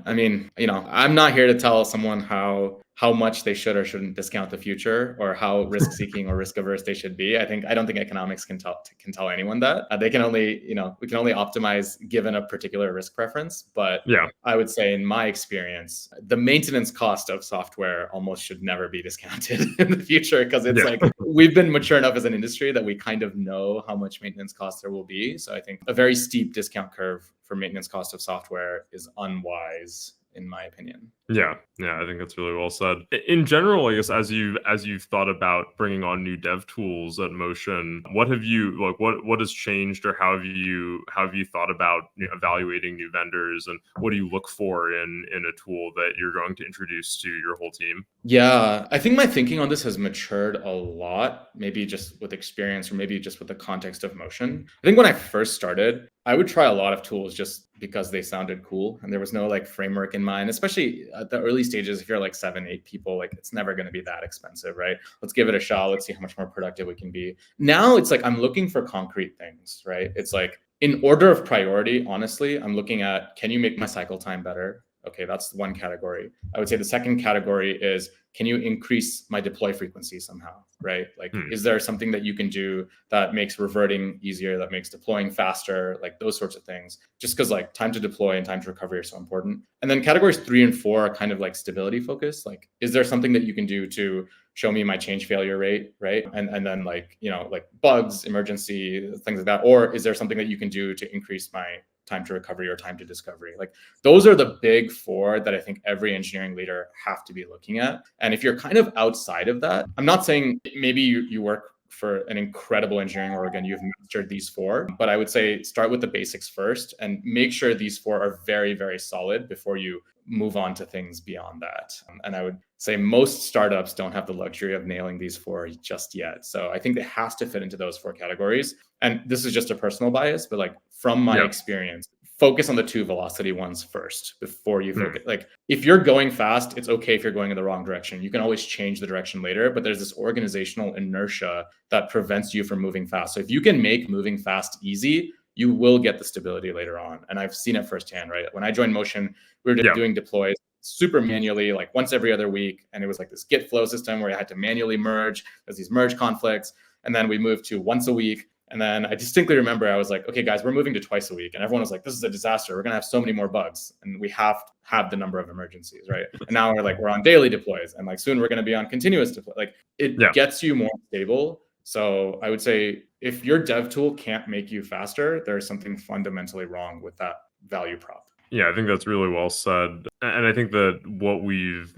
I mean, I'm not here to tell someone how much they should or shouldn't discount the future, or how risk seeking or risk averse they should be. I don't think economics can tell anyone that. They can only, we can only optimize given a particular risk preference. But I would say in my experience, the maintenance cost of software almost should never be discounted in the future, because it's like we've been mature enough as an industry that we kind of know how much maintenance costs there will be. So I think a very steep discount curve for maintenance cost of software is unwise, in my opinion. Yeah, I think that's really well said. In general, I guess as you've thought about bringing on new dev tools at Motion, what have you what has changed, or how have you thought about evaluating new vendors, and what do you look for in a tool that you're going to introduce to your whole team? Yeah, I think my thinking on this has matured a lot, maybe just with experience, or maybe just with the context of Motion. I think when I first started, I would try a lot of tools just because they sounded cool, and there was no like framework in mind, especially at the early stages. If you're like 7-8 people, like it's never going to be that expensive, right? Let's give it a shot. Let's see how much more productive we can be. Now it's like I'm looking for concrete things, right? It's like in order of priority, honestly, I'm looking at, can you make my cycle time better? Okay, that's one category. I would say the second category is, can you increase my deploy frequency somehow, right? Like, is there something that you can do that makes reverting easier, that makes deploying faster, like those sorts of things? Just because like time to deploy and time to recovery are so important. And then categories 3 and 4 are kind of like stability focused. Like, is there something that you can do to show me my change failure rate, right? And then like, like bugs, emergency, things like that. Or is there something that you can do to increase my time to recovery or time to discovery? Like those are the big 4 that I think every engineering leader have to be looking at. And if you're kind of outside of that, I'm not saying maybe you work for an incredible engineering org and you've mastered these 4, but I would say start with the basics first and make sure these 4 are very, very solid before you move on to things beyond that. And I would say most startups don't have the luxury of nailing these 4 just yet. So I think it has to fit into those 4 categories. And this is just a personal bias, but like from my experience, focus on the 2 velocity ones first before you focus. Like if you're going fast, it's okay if you're going in the wrong direction. You can always change the direction later, but there's this organizational inertia that prevents you from moving fast. So if you can make moving fast easy, you will get the stability later on. And I've seen it firsthand, right? When I joined Motion, we were doing deploys super manually, like once every other week. And it was like this Git flow system where I had to manually merge. There's these merge conflicts. And then we moved to once a week. And then I distinctly remember I was like, okay, guys, we're moving to twice a week. And everyone was like, this is a disaster. We're going to have so many more bugs. And we have to have the number of emergencies, right? And now we're on daily deploys. And like soon we're going to be on continuous deploy. Like it gets you more stable. So I would say if your dev tool can't make you faster, there's something fundamentally wrong with that value prop. Yeah, I think that's really well said, and I think that what we've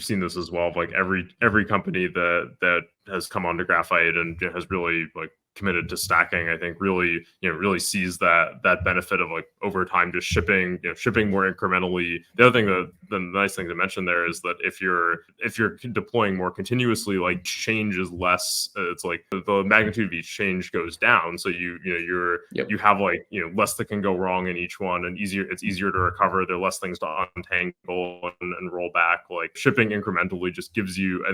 seen this as well. Like every company that has come onto Graphite and has really like committed to stacking, I think really sees that benefit of like over time just shipping more incrementally. The other thing the nice thing to mention there is that if you're deploying more continuously, like change is less. It's like the magnitude of each change goes down, so you have like less that can go wrong in each one, and it's easier to recover. There are less things to untangle and roll back. Like shipping incrementally just gives you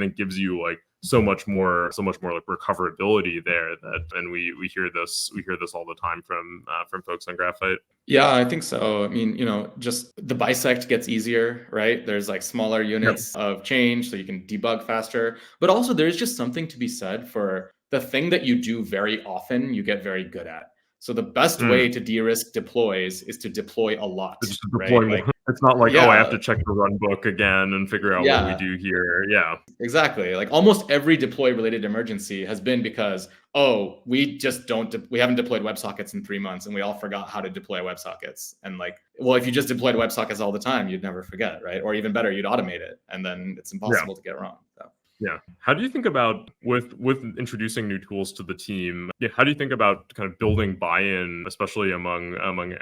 like so much more like recoverability there. And we hear this all the time from folks on Graphite. Yeah, I think so. I mean, just the bisect gets easier, right? There's like smaller units of change, so you can debug faster. But also there's just something to be said for the thing that you do very often, you get very good at. So the best way to de-risk deploys is to deploy a lot. Just to deploy more. Like, it's not like, I have to check the run book again and figure out what we do here. Yeah, exactly. Like almost every deploy related emergency has been because, we haven't deployed WebSockets in 3 months and we all forgot how to deploy WebSockets. And like, well, if you just deployed WebSockets all the time, you'd never forget, right? Or even better, you'd automate it and then it's impossible to get wrong. So. Yeah. How do you think about with introducing new tools to the team? Yeah. How do you think about kind of building buy-in, especially among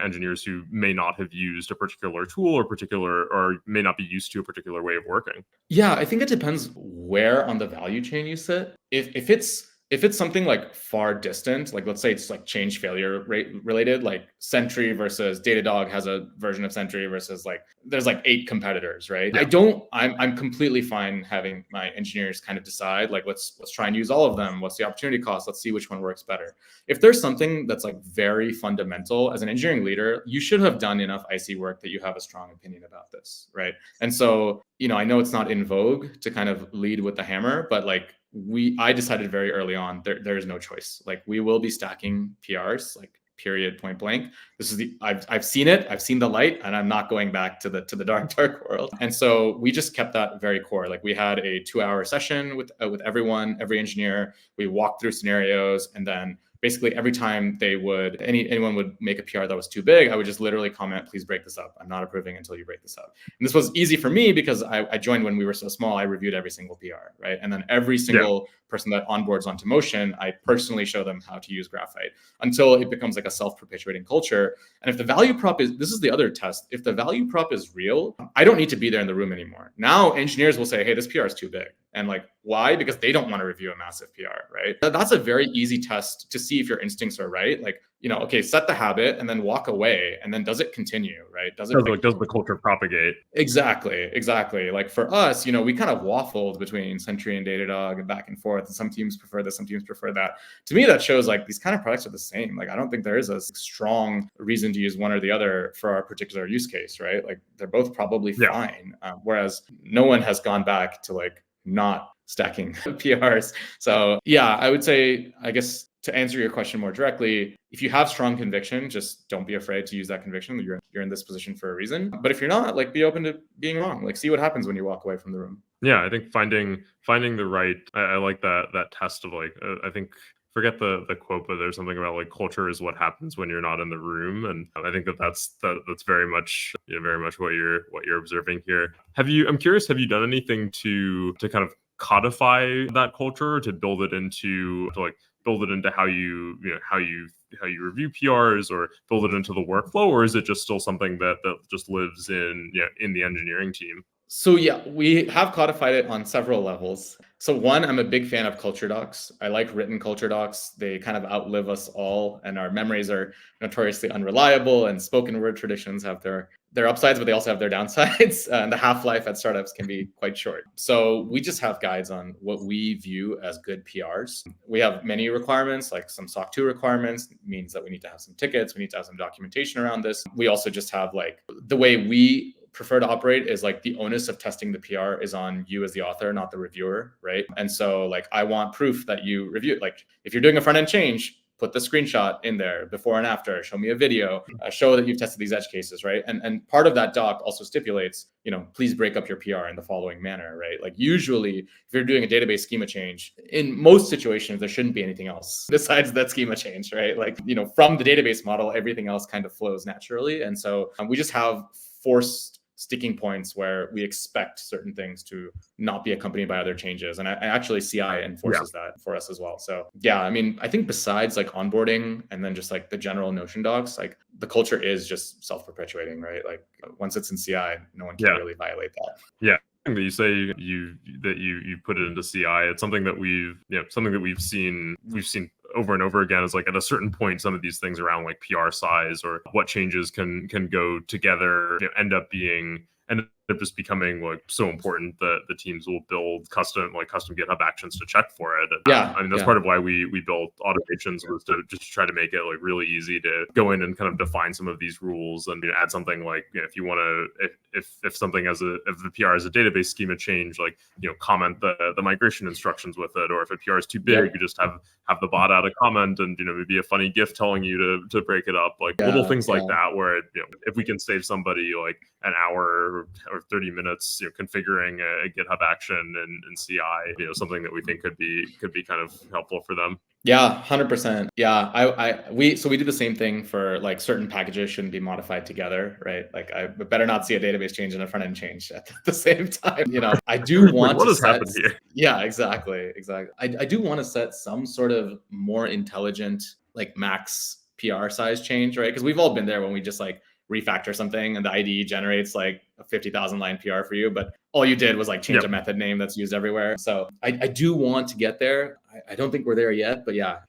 engineers who may not have used a particular tool or may not be used to a particular way of working? Yeah, I think it depends where on the value chain you sit. If it's if it's something like far distant, like let's say it's like change failure rate related, like Sentry versus Datadog has a version of Sentry versus like there's like 8 competitors, right? Yeah. I'm completely fine having my engineers kind of decide like let's try and use all of them. What's the opportunity cost? Let's see which one works better. If there's something that's like very fundamental as an engineering leader, you should have done enough IC work that you have a strong opinion about this, right? And so, I know it's not in vogue to kind of lead with the hammer, but like I decided very early on there's no choice. Like we will be stacking PRs, like period, point blank. This is I've seen it, I've seen the light, and I'm not going back to the dark world. And so we just kept that very core. Like we had a 2-hour session with everyone, every engineer. We walked through scenarios, and then basically every time anyone would make a PR that was too big, I would just literally comment, please break this up. I'm not approving until you break this up. And this was easy for me because I joined when we were so small. I reviewed every single PR, right? And then every single person that onboards onto Motion, I personally show them how to use Graphite until it becomes like a self-perpetuating culture. And if the value prop this is the other test. If the value prop is real, I don't need to be there in the room anymore. Now engineers will say, hey, this PR is too big. And like, why? Because they don't want to review a massive PR, right? That's a very easy test to see if your instincts are right. Like, okay, set the habit and then walk away. And then does it continue, right? Does the culture propagate? Exactly. Like for us, we kind of waffled between Sentry and Datadog and back and forth. And some teams prefer this, some teams prefer that. To me, that shows like these kind of products are the same. Like, I don't think there is a strong reason to use one or the other for our particular use case, right? Like they're both probably fine. Whereas no one has gone back to like not stacking PRs. So yeah, I would say, I guess to answer your question more directly, if you have strong conviction, just don't be afraid to use that conviction. You're in this position for a reason. But if you're not, like be open to being wrong. Like see what happens when you walk away from the room. Yeah, I think finding the right. I like that test of like. I think forget the quote, but there's something about like culture is what happens when you're not in the room, and I think that's very much what you're observing here. I'm curious, have you done anything to kind of codify that culture, to build it into how you review PRs, or build it into the workflow, or is it just still something that just lives in the engineering team? So yeah, we have codified it on several levels. So one, I'm a big fan of culture docs. I like written culture docs. They kind of outlive us all, and our memories are notoriously unreliable, and spoken word traditions have their upsides, but they also have their downsides. And the half-life at startups can be quite short. So we just have guides on what we view as good PRs. We have many requirements, like some SOC 2 requirements, means that we need to have some tickets, we need to have some documentation around this. We also just have like the way we prefer to operate is like the onus of testing the PR is on you as the author, not the reviewer, right? And so like I want proof that you review. Like if you're doing a front end change, put the screenshot in there, before and after, show me a video, show that you've tested these edge cases, right? And part of that doc also stipulates, please break up your PR in the following manner, right? Like usually if you're doing a database schema change, in most situations, there shouldn't be anything else besides that schema change, right? Like, from the database model, everything else kind of flows naturally. And so we just have forced sticking points where we expect certain things to not be accompanied by other changes. And I actually CI enforces that for us as well. So yeah, I mean, I think besides like onboarding and then just like the general Notion docs, like the culture is just self-perpetuating, right? Like once it's in CI, no one can really violate that. Yeah. That you say you put it into CI, it's something that we've seen over and over again, is like at a certain point, some of these things around like PR size or what changes can go together end up just becoming like so important that the teams will build custom GitHub actions to check for it. And, I mean, that's part of why we built automations, was to just try to make it like really easy to go in and kind of define some of these rules and add something like, if you want to, if something if the PR is a database schema change, like, comment the migration instructions with it, or if a PR is too big, you just have the bot add a comment and, maybe a funny GIF telling you to break it up, like little things like that, where, if we can save somebody like an hour or 30 minutes, configuring a GitHub action in CI, something that we think could be kind of helpful for them. Yeah, 100%. Yeah, we do the same thing for like certain packages shouldn't be modified together, right? Like I better not see a database change and a front end change at the same time. I do want what has happened here? Yeah, exactly. I do want to set some sort of more intelligent like max PR size change, right? Because we've all been there when we just like refactor something and the IDE generates like a 50,000 line PR for you, but all you did was like change a method name that's used everywhere. So I do want to get there. I don't think we're there yet, but yeah.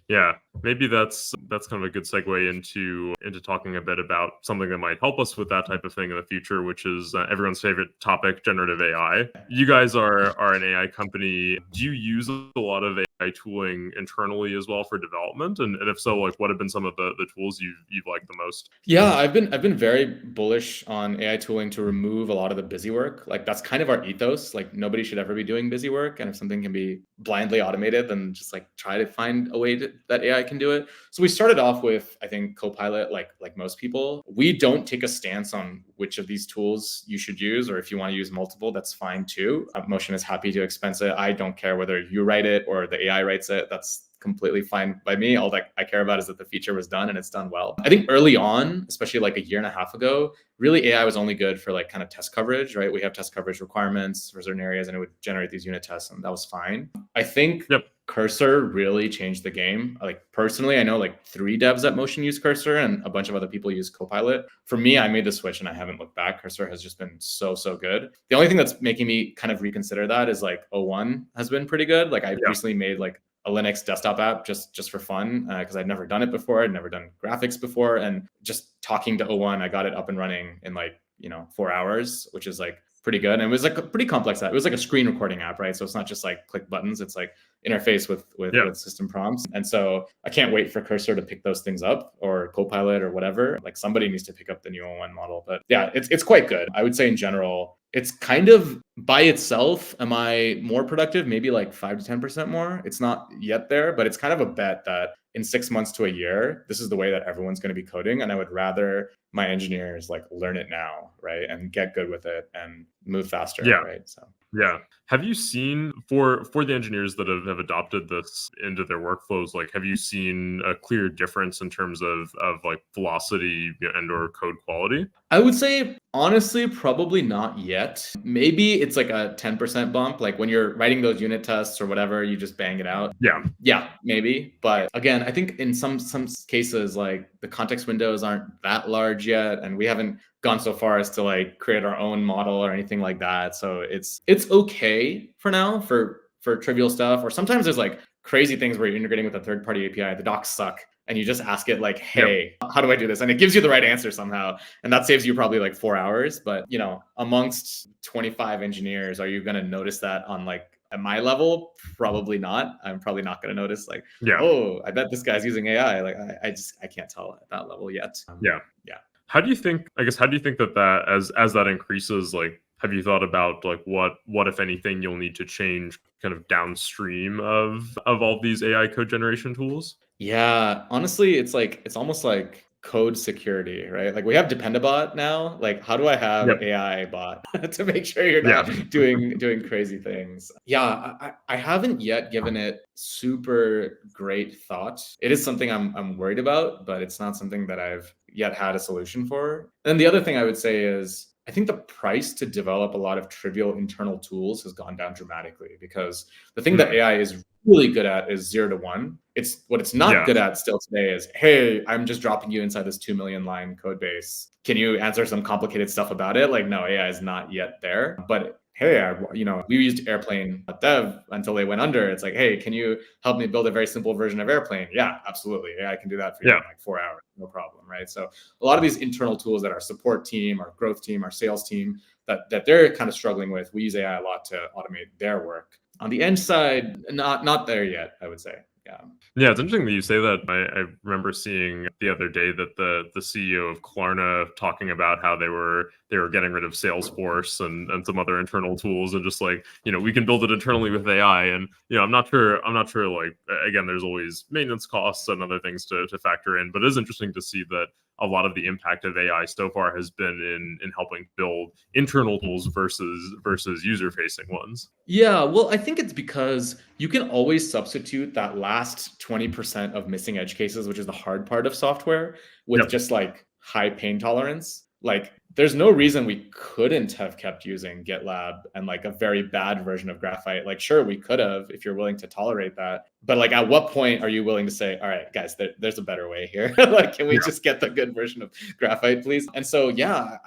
Yeah, maybe that's kind of a good segue into talking a bit about something that might help us with that type of thing in the future, which is everyone's favorite topic, generative AI. You guys are an AI company. Do you use a lot of AI tooling internally as well for development? And if so, like what have been some of the tools you've liked the most? Yeah, I've been very bullish on AI tooling to remove a lot of the busy work. Like that's kind of our ethos. Like nobody should ever be doing busy work. And if something can be blindly automated, then just like try to find a way that AI can do it. So we started off with, I think, Copilot, like most people. We don't take a stance on which of these tools you should use, or if you want to use multiple, that's fine too. Motion is happy to expense it. I don't care whether you write it or the AI writes it. That's completely fine by me. All that I care about is that the feature was done and it's done well. I think early on, especially like a year and a half ago, really AI was only good for like kind of test coverage, right? We have test coverage requirements for certain areas and it would generate these unit tests and that was fine. I think Cursor really changed the game. Like personally, I know like 3 devs at Motion use Cursor and a bunch of other people use Copilot. For me, I made the switch and I haven't looked back. Cursor has just been so good. The only thing that's making me kind of reconsider that is like O1 has been pretty good. Like I recently made like a Linux desktop app just for fun because I'd never done it before. I'd never done graphics before. And just talking to O1, I got it up and running in like, 4 hours, which is like pretty good. And it was like a pretty complex app. It was like a screen recording app, right? So it's not just like click buttons. It's like interface with system prompts. And so I can't wait for Cursor to pick those things up or Copilot or whatever. Like somebody needs to pick up the new O1 model. But yeah, it's quite good. I would say in general, it's kind of by itself, am I more productive? Maybe like 5 to 10% more. It's not yet there, but it's kind of a bet that in 6 months to a year, this is the way that everyone's going to be coding. And I would rather my engineers like learn it now, right? And get good with it and move faster, right? So. Yeah. Have you seen for the engineers that have adopted this into their workflows, like have you seen a clear difference in terms of like velocity and or code quality? I would say honestly, probably not yet. Maybe it's like a 10% bump. Like when you're writing those unit tests or whatever, you just bang it out. Yeah, maybe. But again, I think in some cases, like the context windows aren't that large yet. And we haven't gone so far as to like create our own model or anything like that. So it's okay for now for trivial stuff. Or sometimes there's like crazy things where you're integrating with a third-party API. The docs suck. And you just ask it like, hey, how do I do this? And it gives you the right answer somehow. And that saves you probably like 4 hours. But, amongst 25 engineers, are you going to notice that on like at my level? Probably not. I'm probably not going to notice like, oh, I bet this guy's using AI. Like I can't tell at that level yet. Yeah. How do you think that as that increases, like, have you thought about like what if anything you'll need to change kind of downstream of all these AI code generation tools? Yeah, honestly, it's almost like code security, right? Like we have Dependabot now. Like, how do I have AI bot to make sure you're not doing crazy things? Yeah, I haven't yet given it super great thought. It is something I'm worried about, but it's not something that I've yet had a solution for. And the other thing I would say is I think the price to develop a lot of trivial internal tools has gone down dramatically because the thing that AI is really good at is 0 to 1. What it's not good at still today is, hey, I'm just dropping you inside this 2 million line code base. Can you answer some complicated stuff about it? Like, no, AI is not yet there. But hey, we used Airplane Dev until they went under. It's like, hey, can you help me build a very simple version of Airplane? Yeah, absolutely. Yeah, I can do that for you in like 4 hours, no problem, right? So a lot of these internal tools that our support team, our growth team, our sales team, that they're kind of struggling with, we use AI a lot to automate their work. On the Eng side, not there yet, I would say. Yeah, it's interesting that you say that. I remember seeing the other day that the CEO of Klarna talking about how they were getting rid of Salesforce and some other internal tools and just like, we can build it internally with AI. And, I'm not sure like, again, there's always maintenance costs and other things to factor in, but it is interesting to see that a lot of the impact of AI so far has been in helping build internal tools versus user-facing ones. Yeah, well, I think it's because you can always substitute that last 20% of missing edge cases, which is the hard part of software, with just like high pain tolerance. Like there's no reason we couldn't have kept using GitLab and like a very bad version of Graphite. Like, sure, we could have if you're willing to tolerate that. But like, at what point are you willing to say, all right, guys, there's a better way here? Like, can we just get the good version of Graphite, please? And so, yeah,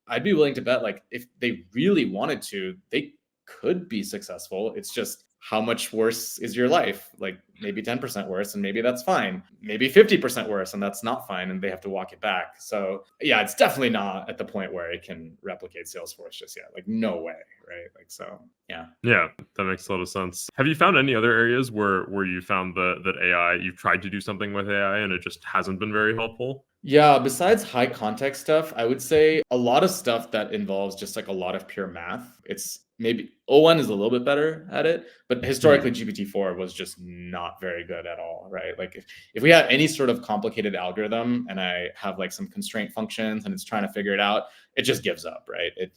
I'd be willing to bet like if they really wanted to, they could be successful. It's just, how much worse is your life? Like maybe 10% worse, and maybe that's fine. Maybe 50% worse, and that's not fine, and they have to walk it back. So yeah, it's definitely not at the point where it can replicate Salesforce just yet. Like no way, right? Like so, yeah. Yeah, that makes a lot of sense. Have you found any other areas where you found that AI, you've tried to do something with AI and it just hasn't been very helpful? Yeah, besides high context stuff, I would say a lot of stuff that involves just like a lot of pure math. It's maybe O1 is a little bit better at it, but historically GPT-4 was just not very good at all, right? Like if we have any sort of complicated algorithm and I have like some constraint functions and it's trying to figure it out, it just gives up, right? It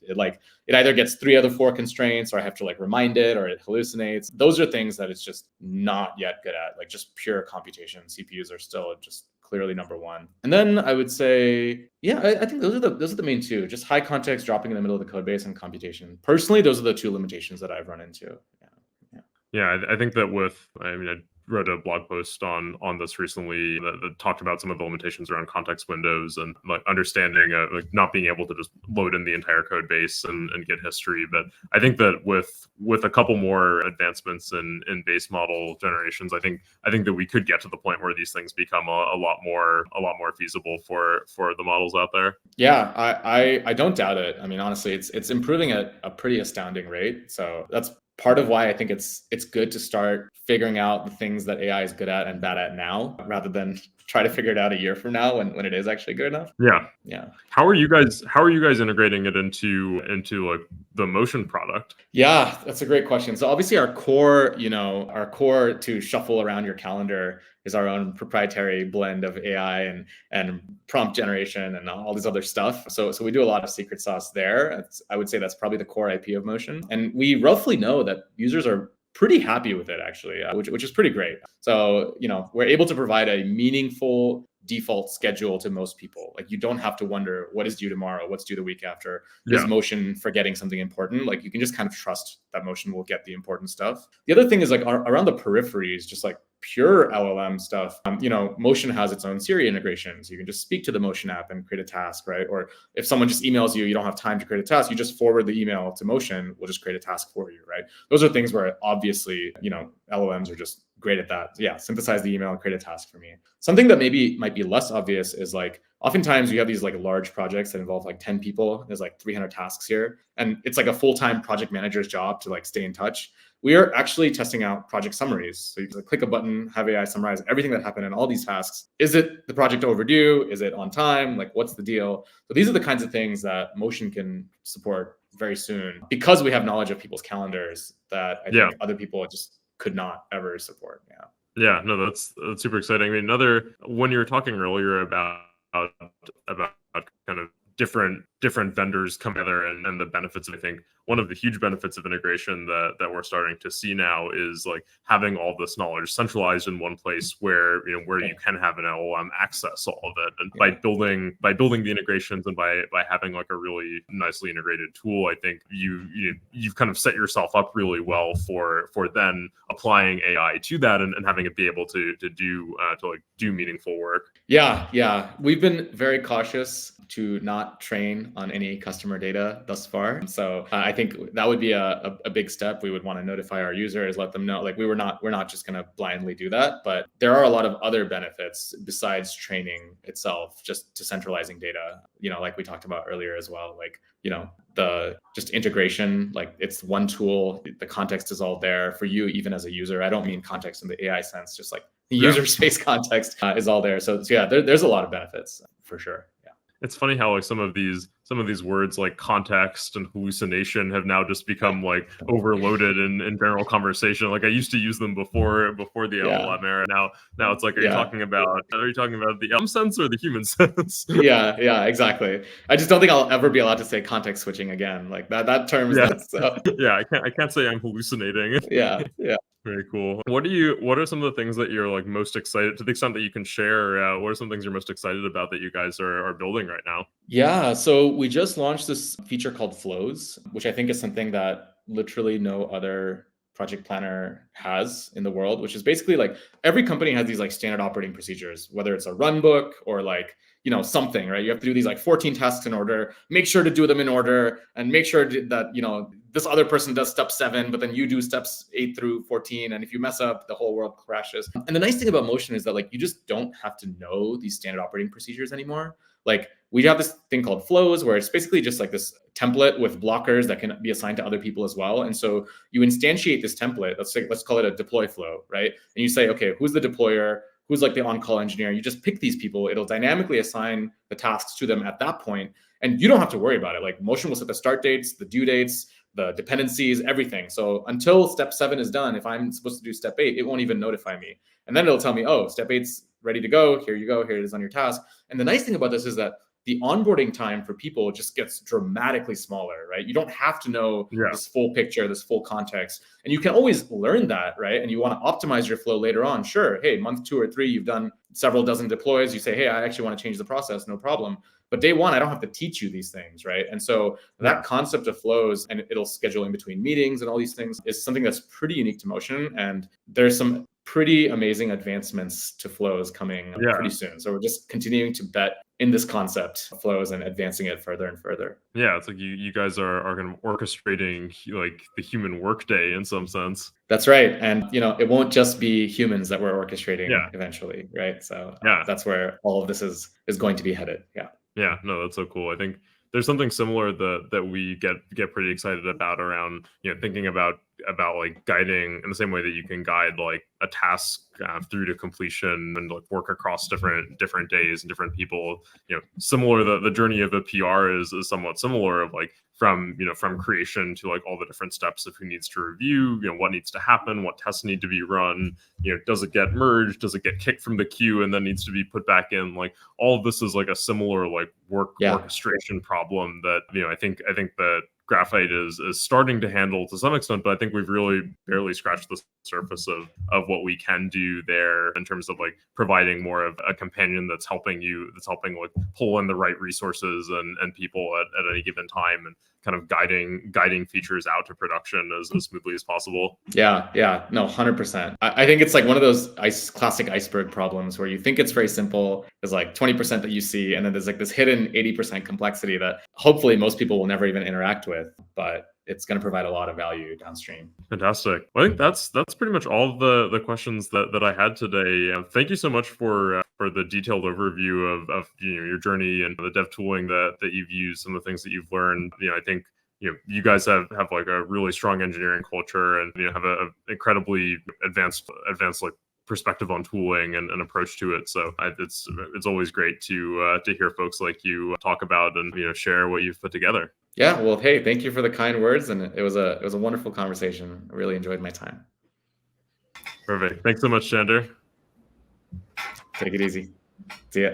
either gets 3 out of 4 constraints, or I have to like remind it, or it hallucinates. Those are things that it's just not yet good at, like just pure computation. CPUs are still just clearly number one. And then I would say, yeah, I think those are the main two. Just high context, dropping in the middle of the code base, and computation. Personally, those are the two limitations that I've run into. Yeah, I think that I wrote a blog post on this recently that talked about some of the limitations around context windows and like understanding like not being able to just load in the entire code base and get history. But I think that with a couple more advancements in base model generations, I think that we could get to the point where these things become a lot more feasible for the models out there. Yeah, I don't doubt it. I mean, honestly, it's improving at a pretty astounding rate. So that's part of why I think it's good to start figuring out the things that AI is good at and bad at now, rather than try to figure it out a year from now when it is actually good enough. Yeah. How are you guys integrating it into like the Motion product? Yeah, that's a great question. So obviously our core to shuffle around your calendar is our own proprietary blend of AI and prompt generation and all this other stuff. So we do a lot of secret sauce there. I would say that's probably the core IP of Motion. And we roughly know that users are pretty happy with it, actually, which is pretty great. So, we're able to provide a meaningful default schedule to most people. Like, you don't have to wonder what is due tomorrow, what's due the week after. Is Motion forgetting something important? Like, you can just kind of trust that Motion will get the important stuff. The other thing is like around the peripheries, just like pure LLM stuff. Motion has its own Siri integration, so you can just speak to the Motion app and create a task, right? Or if someone just emails you, you don't have time to create a task, you just forward the email to Motion, we'll just create a task for you, right? Those are things where obviously, LLMs are just great at that. Yeah, synthesize the email and create a task for me. Something that maybe might be less obvious is like, oftentimes you have these like large projects that involve like 10 people. There's like 300 tasks here. And it's like a full-time project manager's job to like stay in touch. We are actually testing out project summaries. So you can click a button, have AI summarize everything that happened in all these tasks. Is it the project overdue? Is it on time? Like, what's the deal? So these are the kinds of things that Motion can support very soon, because we have knowledge of people's calendars that I think other people just could not ever support. Yeah, no, that's super exciting. I mean, when you were talking earlier about kind of different vendors come together and the benefits, I think one of the huge benefits of integration that we're starting to see now is like having all this knowledge centralized in one place where you can have an LLM access all of it. And by building the integrations and by having like a really nicely integrated tool, I think you've kind of set yourself up really well for then applying AI to that and having it be able to do meaningful work. Yeah. We've been very cautious to not train on any customer data thus far. So I think that would be a big step. We would want to notify our users, let them know, like we're not just going to blindly do that, but there are a lot of other benefits besides training itself, just to centralizing data, like we talked about earlier as well, like, the just integration, like it's one tool, the context is all there for you, even as a user. I don't mean context in the AI sense, just like the user space context is all there. So yeah, there's a lot of benefits for sure. It's funny how like some of these words like context and hallucination have now just become like overloaded in general conversation. Like I used to use them before the LLM era. Now it's like, are you talking about the LLM sense or the human sense? Yeah, exactly. I just don't think I'll ever be allowed to say context switching again. Like that term is not so. Yeah, I can't say I'm hallucinating. Yeah. Very cool. What are some of the things that you're like most excited, to the extent that you can share? What are some things you're most excited about that you guys are building right now? Yeah, so we just launched this feature called Flows, which I think is something that literally no other project planner has in the world, which is basically like every company has these like standard operating procedures, whether it's a run book or like, something, right? You have to do these like 14 tasks in order, make sure to do them in order and make sure that, this other person does step 7, but then you do steps 8 through 14. And if you mess up, the whole world crashes. And the nice thing about Motion is that like you just don't have to know these standard operating procedures anymore. Like we have this thing called flows where it's basically just like this template with blockers that can be assigned to other people as well. And so you instantiate this template. Let's call it a deploy flow, right? And you say, okay, who's the deployer? Who's like the on-call engineer? You just pick these people. It'll dynamically assign the tasks to them at that point, and you don't have to worry about it. Like Motion will set the start dates, the due dates, the dependencies, everything. So until step 7 is done, if I'm supposed to do step 8, it won't even notify me. And then it'll tell me, oh, step 8's ready to go. Here you go. Here it is on your task. And the nice thing about this is that the onboarding time for people just gets dramatically smaller, right? You don't have to know this full picture, this full context. And you can always learn that, right? And you want to optimize your flow later on. Sure, hey, month 2 or 3, you've done several dozen deploys. You say, hey, I actually want to change the process, no problem. But day 1, I don't have to teach you these things, right? And so that concept of flows, and it'll schedule in between meetings and all these things, is something that's pretty unique to Motion. And there's some pretty amazing advancements to flows coming pretty soon. So we're just continuing to bet in this concept of flows and advancing it further and further. Yeah, it's like you guys are kind of orchestrating like the human workday in some sense. That's right. And it won't just be humans that we're orchestrating eventually, right? So that's where all of this is going to be headed. Yeah. Yeah, no, that's so cool. I think there's something similar that we get pretty excited about around thinking about like guiding in the same way that you can guide like a task through to completion and like work across different days and different people. Similar, the journey of a PR is somewhat similar, of like from creation to like all the different steps of who needs to review, what needs to happen, what tests need to be run, does it get merged, does it get kicked from the queue and then needs to be put back in. Like all of this is like a similar like orchestration problem that I think that Graphite is starting to handle to some extent, but I think we've really barely scratched the surface of what we can do there in terms of like providing more of a companion that's helping like pull in the right resources and people at any given time, and kind of guiding features out to production as smoothly as possible. Yeah, no, 100%. I think it's like one of those classic iceberg problems where you think it's very simple. There's like 20% that you see, and then there's like this hidden 80% complexity that hopefully most people will never even interact with, but it's going to provide a lot of value downstream. Fantastic. Well, I think that's pretty much all of the questions that I had today. Thank you so much for the detailed overview of your journey and the dev tooling that you've used, some of the things that you've learned. I think you guys have like a really strong engineering culture, and have a incredibly advanced like perspective on tooling and approach to it. So it's always great to hear folks like you talk about and share what you've put together. Yeah, well, hey, thank you for the kind words, and it was a wonderful conversation. I really enjoyed my time. Perfect. Thanks so much, Chander. Take it easy. See ya.